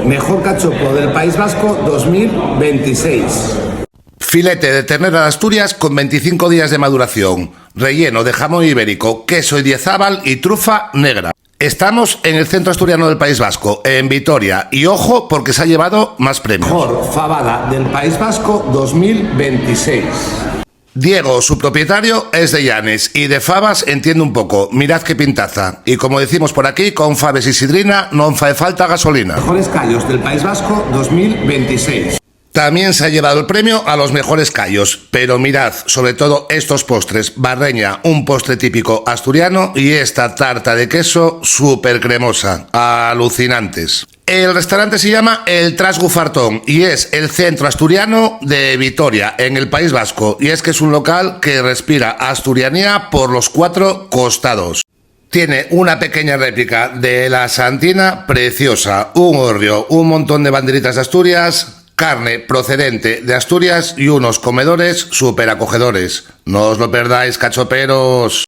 mejor cachopo del País Vasco 2026. Filete de ternera de Asturias con 25 días de maduración, relleno de jamón ibérico, queso idiazábal y trufa negra. Estamos en el centro asturiano del País Vasco, en Vitoria, y ojo porque se ha llevado más premios. Mejor fabada del País Vasco 2026. Diego, su propietario, es de Llanes y de fabas entiende un poco. Mirad qué pintaza. Y como decimos por aquí, con faves y sidrina non fae falta gasolina. Mejores callos del País Vasco 2026. También se ha llevado el premio a los mejores callos, pero mirad, sobre todo estos postres, barreña, un postre típico asturiano, y esta tarta de queso súper cremosa, alucinantes. El restaurante se llama El Trasgufartón y es el centro asturiano de Vitoria, en el País Vasco, y es que es un local que respira asturianía por los 4 costados. Tiene una pequeña réplica de la Santina preciosa, un hórreo, un montón de banderitas de Asturias, carne procedente de Asturias y unos comedores súper acogedores. No os lo perdáis, cachoperos.